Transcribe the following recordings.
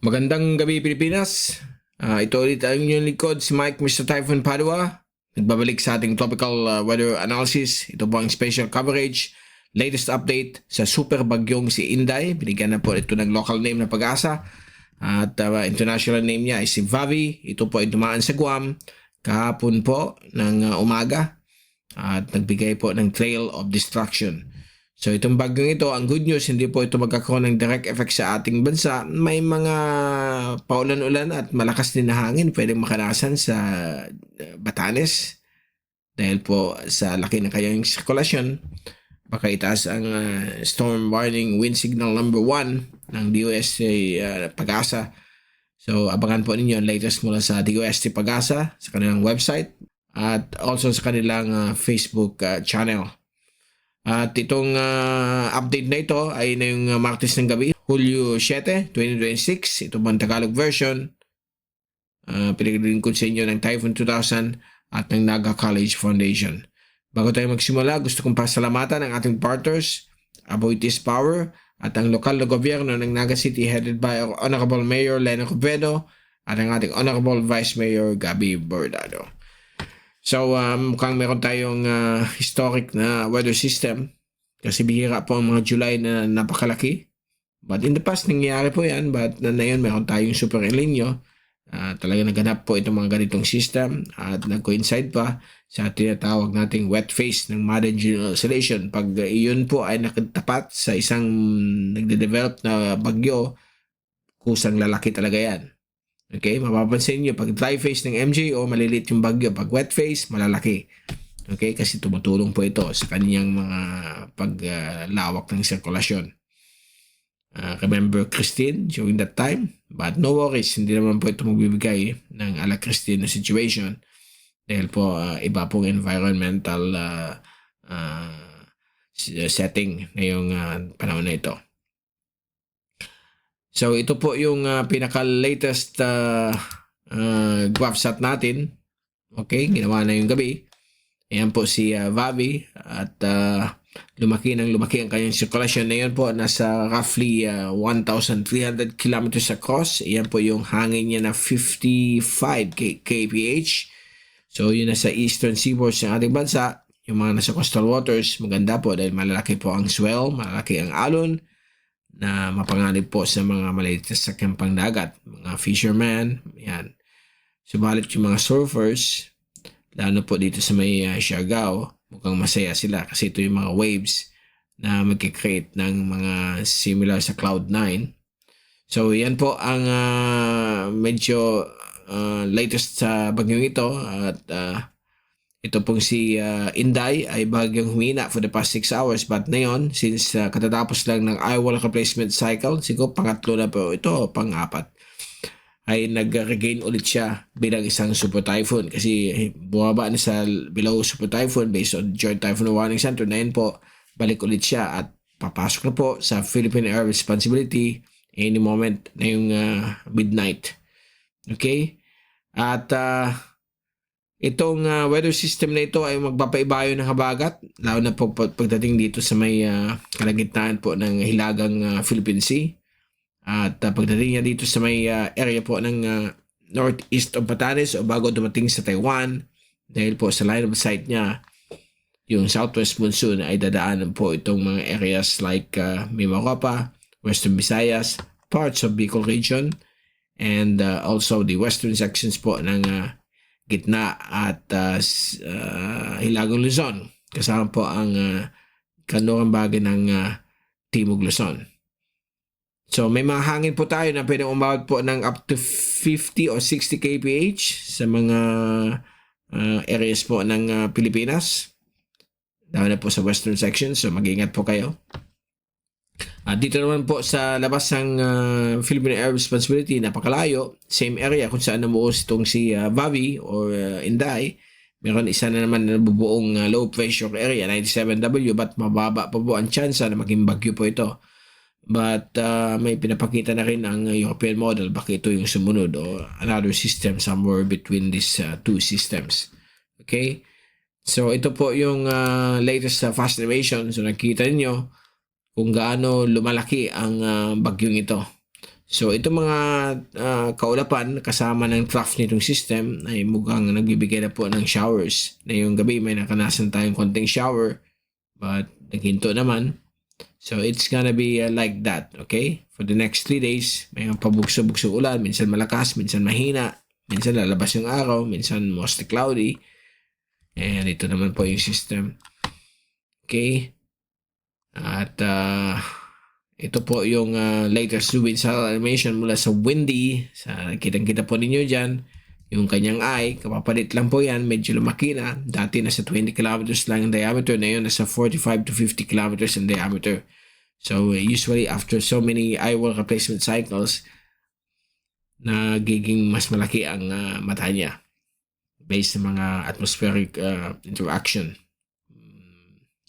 Magandang gabi Pilipinas. Ito ulit ang inyong likod, si Mike Mr. Typhoon Padua. Nagbabalik sa ating tropical weather analysis. Ito po ang special coverage. Latest update sa super bagyong si Inday. Binigyan na po ito ng local name na Pag-asa. At international name niya ay si Vavi. Ito po ay dumaan sa Guam kahapon po ng umaga. At nagbigay po ng trail of destruction. So itong bagyong ito, ang good news, hindi po ito magkakaroon ng direct effect sa ating bansa. May mga paulan-ulan at malakas din na hangin pwedeng makanasan sa Batanes. Dahil po sa laki ng kanyang sirkulasyon, baka itaas ang storm warning wind signal number 1 ng DOST Pag-asa. So abangan po ninyo ang latest mula sa DOST Pag-asa sa kanilang website at also sa kanilang Facebook channel. At itong update na ito ay na yung Martes ng gabi, Hulyo 7, 2026. Ito bang Tagalog version. Pinagdalin ko sa inyo ng Typhoon 2000 at ng Naga College Foundation. Bago tayo magsimula, gusto kong pasalamatan ang ating partners, Aboitiz Power, at ang lokal na gobyerno ng Naga City headed by Honorable Mayor Lena Covedo at ang ating Honorable Vice Mayor Gabby Bordado. So mukhang meron tayong historic na weather system kasi bihira po ang mga July na napakalaki. But in the past nangyayari po yan, but na yun meron tayong Super El Nino. Talaga naganap po itong mga ganitong system at nag-coincide pa sa tinatawag nating wet phase ng modern general oscillation. Pag iyon po ay nakatapat sa isang nagde-develop na bagyo, kusang lalaki talaga yan. Okay, mapapansin nyo, pag dry phase ng MJO, maliliit yung bagyo. Pag wet phase, malalaki. Okay, kasi tumutulong po ito sa kanyang mga paglawak ng sirkulasyon. Remember Christine during that time? But no worries, hindi naman po ito magbibigay ng ala Christine na situation. Dahil po, iba pong environmental setting na yung panahon na ito. So ito po yung pinaka-latest GWAPSAT natin. Okay, ginawa na yung gabi. Ayan po si Vavi at lumaki ang kanyang circulation na yun po. Nasa roughly 1,300 kilometers across. Ayan po yung hangin niya na 55 kph. So yun nasa eastern seaboard ng ating bansa. Yung mga nasa coastal waters, maganda po dahil malalaki po ang swell, malalaki ang alon na mapanganib po sa mga maliit na sakyang pangdagat, mga fishermen, yan. Subalit yung mga surfers, lalo po dito sa may Siargao, mukhang masaya sila kasi ito yung mga waves na magkikreate ng mga similar sa Cloud9. So yan po ang medyo latest sa bagyong ito at ito pong si Inday ay bagyong humina for the past 6 hours. But ngayon, since katatapos lang ng eye-wall replacement cycle, siguro pangatlo na po ito, pang-apat, ay nag-regain ulit siya bilang isang super typhoon. Kasi bumaba na sa below super typhoon based on Joint Typhoon Warning Center. Na yun po, balik ulit siya at papasok na po sa Philippine Air Responsibility any moment na yung midnight. Okay? At itong weather system na ito ay magpapaibayo ng habagat, lalo na po pagdating dito sa may kalagitnaan po ng hilagang Philippine Sea. At pagdating niya dito sa may area po ng northeast of Batanes o bago dumating sa Taiwan, dahil po sa line of sight niya, yung southwest monsoon ay dadaanan po itong mga areas like Mimaropa, Western Visayas, parts of Bicol region, and also the western sections po ng gitna at Hilagang Luzon. Kasama po ang kanlurang bahagi ng Timog Luzon. So may mga hangin po tayo na pwedeng umabot po ng up to 50 o 60 kph sa mga areas po ng Pilipinas. Dahil na po sa western section, so mag-ingat po kayo. At dito naman po sa labas ng Philippine Air Responsibility, napakalayo, same area kung saan namuos itong si Vavi or Inday. Meron isa na naman na bubuong low pressure area, 97W, but mababa pa po ang chance na maging bagyo po ito. But may pinapakita na rin ang European model, baka ito yung sumunod o another system somewhere between these two systems. Okay? So ito po yung latest fast animation. So nakita niyo kung gaano lumalaki ang bagyong ito. So itong mga kaulapan kasama ng trough nitong system ay mukhang nagbibigay na po ng showers. Na yung gabi may nakanasan tayong konting shower but naghinto naman. So it's gonna be like that, okay? For the next 3 days, may pabugso-bugso ulan, minsan malakas, minsan mahina, minsan lalabas yung araw, minsan mostly cloudy. And ito naman po yung system. Okay? At ito po yung latest wind saddle animation mula sa Windy. Kitang-kita po ninyo dyan. Yung kanyang eye, kapapalit lang po yan. Medyo lumaki na. Dati nasa 20 kilometers lang ang diameter. Ngayon nasa 45 to 50 kilometers ang diameter. So usually after so many eye wall replacement cycles, nagiging mas malaki ang mata niya based sa mga atmospheric interaction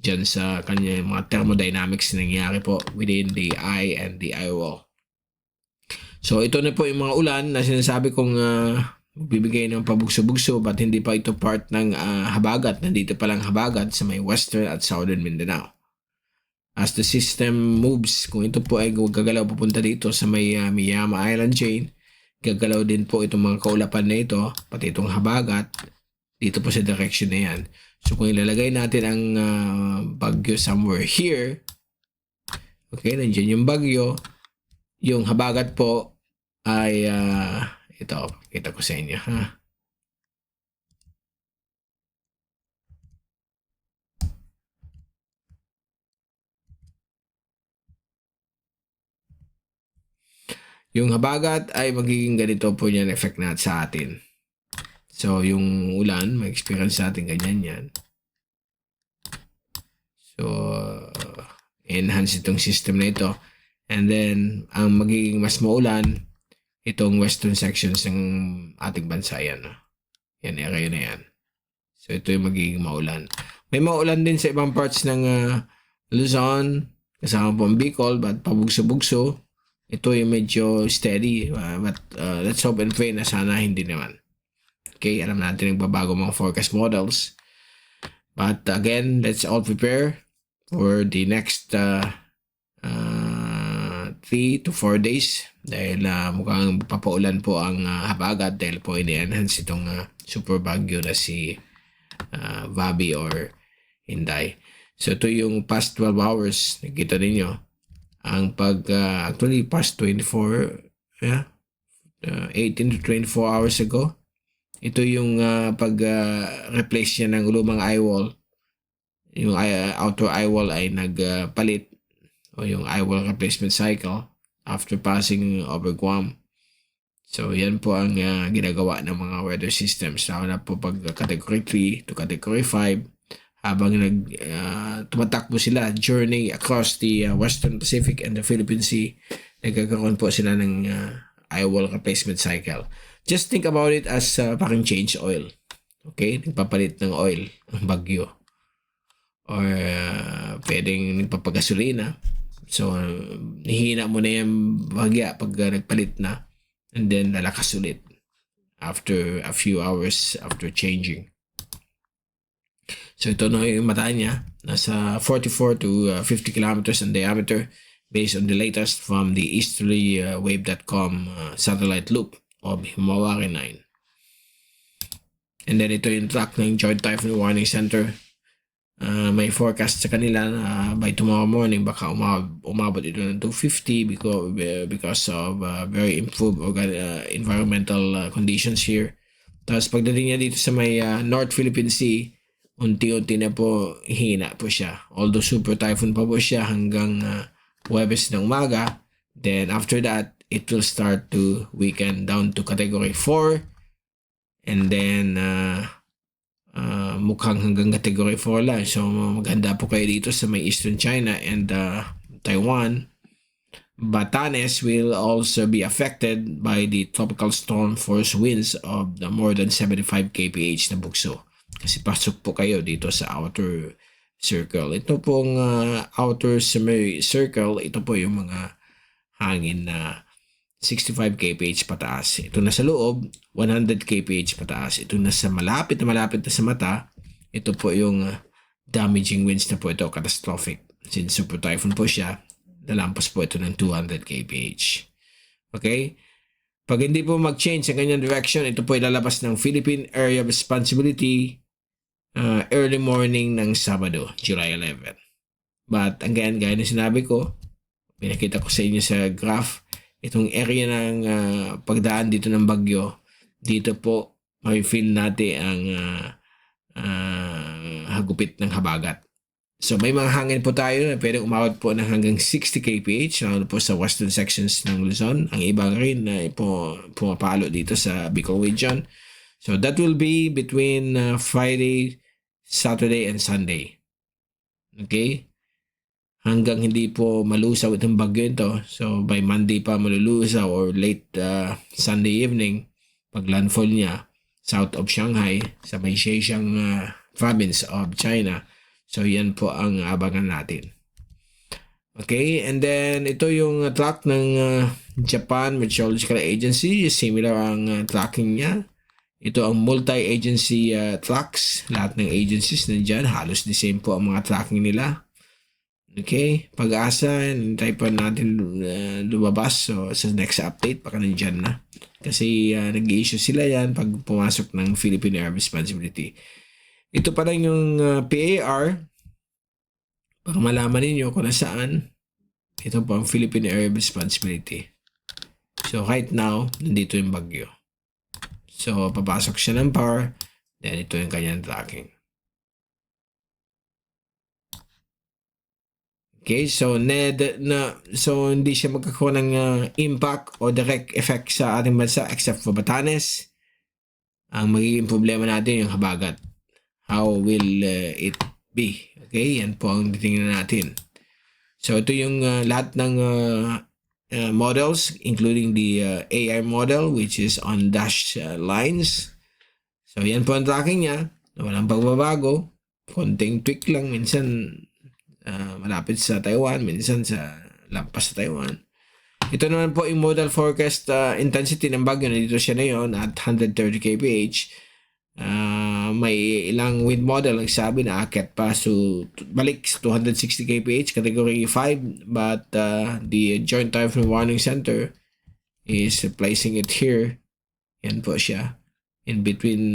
dyan sa kanya mga thermodynamics na nangyayari po within the eye and the eye wall. So ito na po yung mga ulan na sinasabi kong bibigay ng pabugso-bugso but hindi pa ito part ng habagat. Nandito pa lang habagat sa may western at southern Mindanao. As the system moves, kung ito po ay gagalaw papunta dito sa may Miyama Island chain, gagalaw din po itong mga kaulapan na ito, pati itong habagat, dito po sa direction na yan. So kung ilalagay natin ang bagyo somewhere here, okay, nandiyan yung bagyo, yung habagat po ay, ito, kita ko sa inyo, ha? Yung habagat ay magiging ganito po yan effect natin sa atin. So, yung ulan, may experience natin ganyan yan. So, enhance itong system na ito. And then, ang magiging mas maulan, itong western sections ng ating bansa yan. Yan, area na yan. So, ito yung magiging maulan. May maulan din sa ibang parts ng Luzon, kasama po ang Bicol, but pabugso-bugso. Ito yung medyo steady, but let's hope and pray na sana hindi naman. Okay, alam natin nagbabago mga forecast models. But again, let's all prepare for the next 3 to 4 days dahil mukhang papaulan po ang habagat dahil po ini-enhance itong super bagyo na si Vabi or Inday. So ito yung past 12 hours, nakita ninyo. Ang actually past 24, 18 to 24 hours ago, ito yung replace niya ng lumang eye wall. Yung outer eye wall ay nagpalit o yung eye wall replacement cycle after passing over Guam. So yan po ang ginagawa ng mga weather systems. Lalo na po pag category 3 to category 5, habang tumatakbo sila journey across the Western Pacific and the Philippine Sea, nagkakaroon po sila ng eye wall replacement cycle. Just think about it as parang change oil. Okay? Nagpapalit ng oil ang bagyo. Or pwedeng nagpapagasolina. So, nihina mo na yung bagya pag nagpalit na. And then, lalakas ulit after a few hours after changing. So ito na yung mata niya, nasa 44 to 50 kilometers in diameter based on the latest from the easterlywave.com satellite loop of Himawari 9. And then ito yung track ng Joint Typhoon Warning Center. May forecast sa kanila by tomorrow morning baka umabot ito ng 250 because of very improved environmental conditions here. Tapos pagdating niya dito sa may North Philippine Sea, unti-unti na po hina po siya. Although super typhoon pa po siya hanggang Huwebes ng umaga. Then after that, it will start to weaken down to category 4. And then mukhang hanggang category 4 lang. So maganda po kayo dito sa may Eastern China and Taiwan. Batanes will also be affected by the tropical storm force winds of the more than 75 kph na bugso. Kasi pasok po kayo dito sa outer circle. Ito pong outer circle, ito po yung mga hangin na 65 kph pataas. Ito na sa loob, 100 kph pataas. Ito na sa malapit na sa mata, ito po yung damaging winds na po ito, catastrophic. Since super typhoon po siya, nalampas po ito ng 200 kph. Okay? Pag hindi po mag-change sa kanyang direction, ito po ay lalabas ng Philippine Area of Responsibility early morning ng Sabado, July 11. But again, gaya na sinabi ko, pinakita ko sa inyo sa graph, itong area ng pagdaan dito ng bagyo, dito po may feel natin ang hagupit ng habagat. So may mga hangin po tayo na pwedeng umabot po ng hanggang 60 kph lalo po sa western sections ng Luzon. Ang ibang rin na pumapalo dito sa Bicol region. So that will be between Friday, Saturday, and Sunday. Okay? Hanggang hindi po malusaw itong bagyo ito. So by Monday pa malulusaw or late Sunday evening, pag landfall niya south of Shanghai sa may Zhejiang province of China. So, yan po ang abangan natin. Okay, and then ito yung track ng Japan Meteorological Agency. Similar ang tracking niya. Ito ang multi-agency tracks. Lahat ng agencies nandyan. Halos the same po ang mga tracking nila. Okay, Pag-asa, hintay pa natin lumabas. So, sa next update, baka nandyan na. Kasi nag-i-issue sila yan pag pumasok ng Philippine Air Responsibility. Ito pa lang yung PAR para malaman ninyo kung nasaan. Ito po ang Philippine Area of Responsibility. So right now, nandito yung bagyo. So papasok siya ng PAR, then ito yung kanyang tracking. Okay, so so hindi siya magkakaroon ng impact o direct effect sa ating bansa except for Batanes. Ang magiging problema natin yung habagat. How will it be? Okay, yan po ang titingnan natin. So ito yung lahat ng models, including the AI model which is on dashed lines. So yan po ang tracking niya. Walang pagbabago. Konting tweak lang. Minsan malapit sa Taiwan, minsan sa lampas sa Taiwan. Ito naman po yung model forecast intensity ng bagyo. Nandito siya ngayon at 130 kph. May ilang wind model ang sabi na akit pa balik 260 kph category 5, but the Joint Typhoon Warning Center is placing it here. Yan po siya in between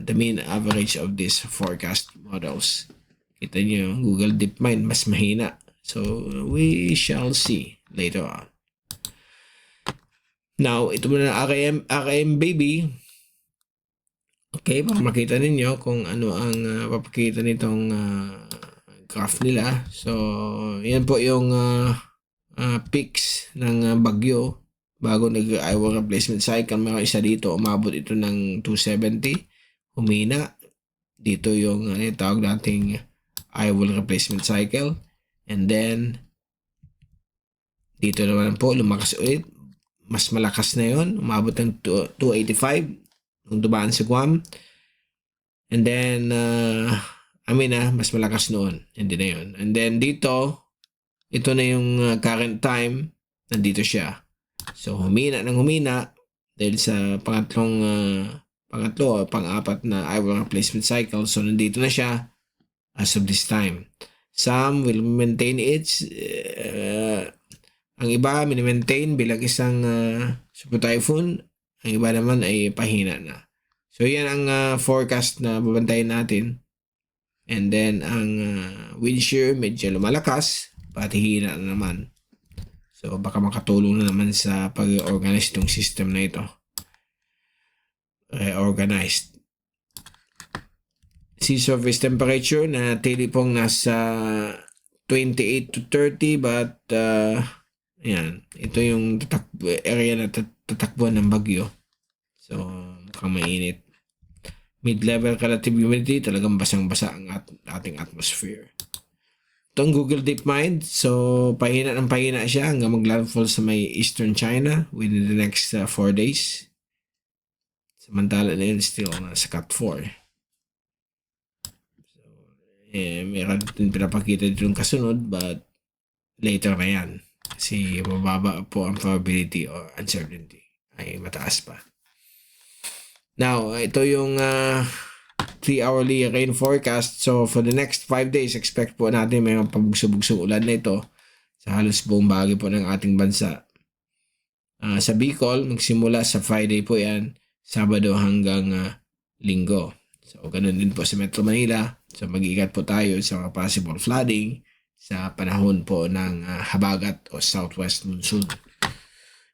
the mean average of these forecast models. Kita nyo, Google DeepMind mas mahina, so we shall see later on. Now ito muna RKM baby. Okay, para makita ninyo kung ano ang papakita nitong graph nila. So, yan po yung peaks ng bagyo bago nag-IWOL replacement cycle. May isa dito, umabot ito ng 270. Humina. Dito yung tawag nating IWOL replacement cycle. And then, dito naman po, lumakas ulit. Mas malakas na yon, umabot ng 285. Nung dumaan sa Guam. And then, mas malakas noon. Hindi na yun. And then dito, ito na yung current time. Nandito siya. So, humina dahil sa pang-apat na IWOL replacement cycle. So, nandito na siya as of this time. Some will maintain it. Ang iba, mini-maintain bilang isang super typhoon. Ang iba naman ay pahina na. So, yan ang forecast na babantayin natin. And then, ang wind shear medyo lumalakas, pati hina na naman. So, baka makatulong na naman sa pag-organize itong system na ito. Organized. Sea surface temperature na pong nasa 28 to 30, but yan, ito yung area na tatakbuhan ng bagyo. So, mukhang mainit. Mid-level relative humidity, talagang basang-basa ang ating atmosphere. Itong Google DeepMind, so pahina siya hanggang mag-landfall sa may Eastern China within the next 4 days. Samantala na yun, still sa Cat 4. So, meron din pinapakita dito yung kasunod, but later na yan. Kasi mababa po ang probability or uncertainty. Ay mataas pa. Now, ito yung 3-hourly rain forecast. So, for the next 5 days, expect po natin may pabugso-bugsong ulan na ito sa halos buong bahagi po ng ating bansa. Sa Bicol, magsimula sa Friday po yan, Sabado hanggang Linggo. So, ganun din po sa Metro Manila. So, mag-iingat po tayo sa mga possible flooding sa panahon po ng habagat o southwest monsoon.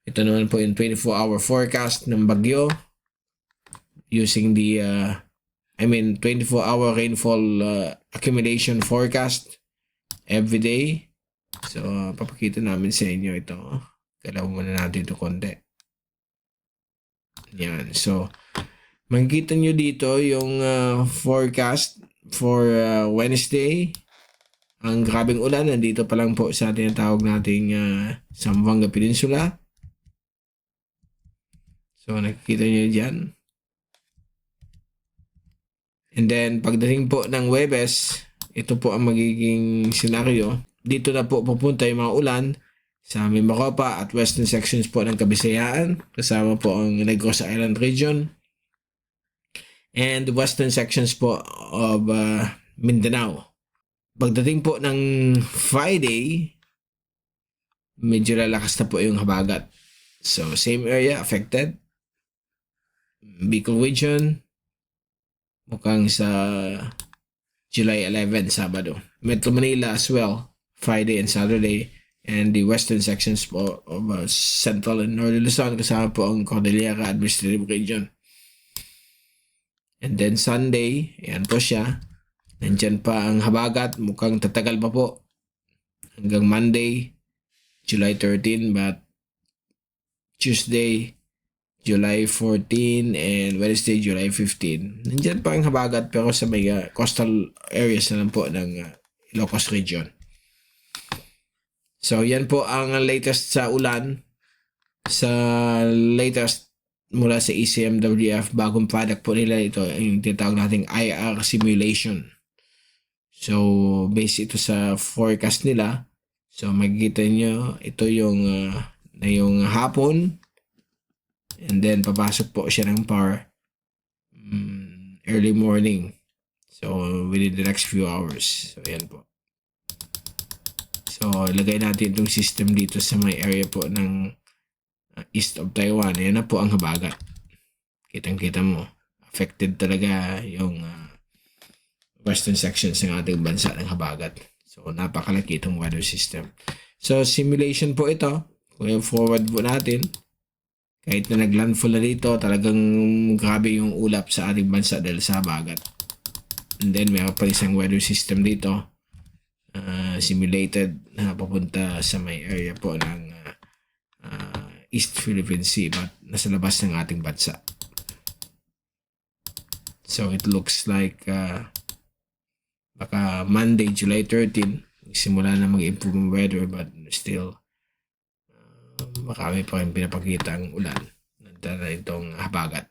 Ito naman po yung 24-hour forecast ng bagyo using the 24-hour rainfall accumulation forecast every day. So, papakita namin sa inyo ito. Kailangan muna natin ito konti. Yan. So, makikita nyo dito yung forecast for Wednesday. Ang grabing ulan, nandito pa lang po sa tinatawag nating Zamboanga Peninsula. So, nakikita nyo dyan. And then, pagdating po ng Huwebes, ito po ang magiging senaryo. Dito na po pupunta yung mga ulan sa Mimaropa at western sections po ng Kabisayaan. Kasama po ang Negros Island region. And western sections po of Mindanao. Pagdating po ng Friday, medyo lalakas na po yung habagat. So, same area affected. Bicol region, mukhang sa July 11, Sabado. Metro Manila as well, Friday and Saturday. And the western sections po of Central and Northern Luzon, kasama po ang Cordillera Administrative Region. And then Sunday, ayan po siya. Nandyan pa ang habagat, mukhang tatagal pa po. Hanggang Monday, July 13, but Tuesday, July 14 and Wednesday, July 15. Nandiyan pa ang habagat pero sa may coastal areas na lang po ng Ilocos region. So yan po ang latest sa ulan. Sa latest mula sa ECMWF, bagong product po nila ito, yung tinatawag nating IR simulation. So based ito sa forecast nila. So makikita nyo, ito yung hapon. And then, papasok po siya ng PAR early morning. So, within the next few hours. So, yan po. So, ilagay natin itong system dito sa may area po ng east of Taiwan. Yan na po ang habagat. Kitang-kita mo. Affected talaga yung western sections ng ating bansa ng habagat. So, napakalaki itong weather system. So, simulation po ito. Kung forward po natin, kahit na naglandfall na dito, talagang grabe yung ulap sa ating bansa dahil sa habagat. And then, mayroon pa isang weather system dito. Simulated na papunta sa may area po ng East Philippine Sea, but nasa labas ng ating bansa. So, it looks like baka Monday, July 13, simula na mag-improve ang weather, but still, marami pa rin pinapakita ang ulan na itong habagat.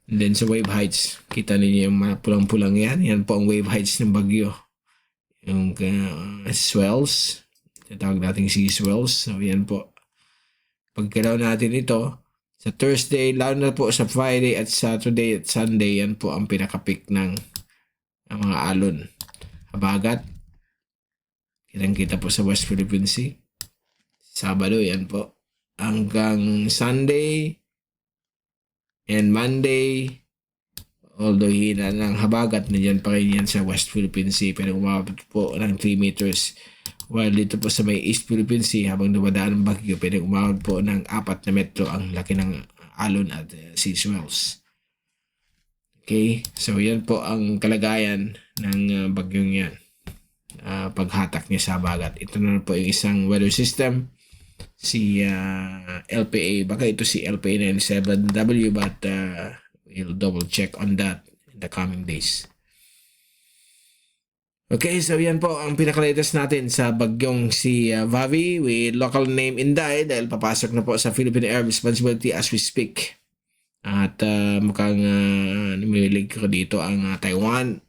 And then sa wave heights, kita ninyo yung mga pulang-pulang yan. Yan po ang wave heights ng bagyo. Yung swells, tawag natin sea swells. So yan po. Pagkalaw natin ito, sa Thursday, lalo na po sa Friday at Saturday at Sunday, yan po ang pinaka-peak ng mga alon. Habagat. Kitang-kita po sa West Philippine Sea. Sabado, yan po. Hanggang Sunday and Monday, although hina ng habagat, nandiyan pa rin yan sa West Philippine Sea, pero umabot po ng 3 meters. While dito po sa may East Philippine Sea, habang dumadaan ng bagyo, pwede umabot po ng 4 na metro ang laki ng alon at sea swells. Okay, so yan po ang kalagayan ng bagyong yan. Paghatak niya sa habagat. Ito na po yung isang weather system. Si LPA, baka ito si LPA 97W, but we'll double check on that in the coming days. Okay, so yan po ang pinaka-latest natin sa bagyong si Vavi with local name Inday dahil papasok na po sa Philippine Air Responsibility as we speak. At mukhang nimilig ko dito ang Taiwan,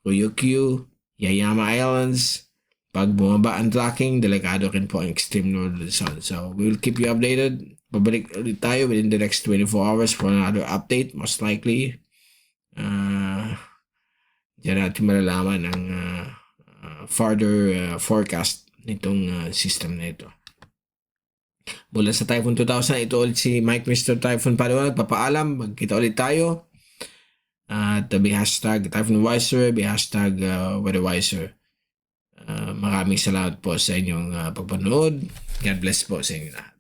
Ryukyu, Yayama Islands. Pag bumaba ang tracking, delikado rin po ang extreme northern Luzon. So, we will keep you updated. Babalik ulit tayo within the next 24 hours for another update. Most likely, diyan natin malalaman ang further forecast nitong system na ito. Mula sa Typhoon 2000, ito ulit si Mike Mr. Typhoon Paliwanag. Papaalam, magkita ulit tayo. At be hashtag Typhoon Wiser, be hashtag Weather Wiser. Maraming salamat po sa inyong pagpanood. God bless po sa inyo lahat.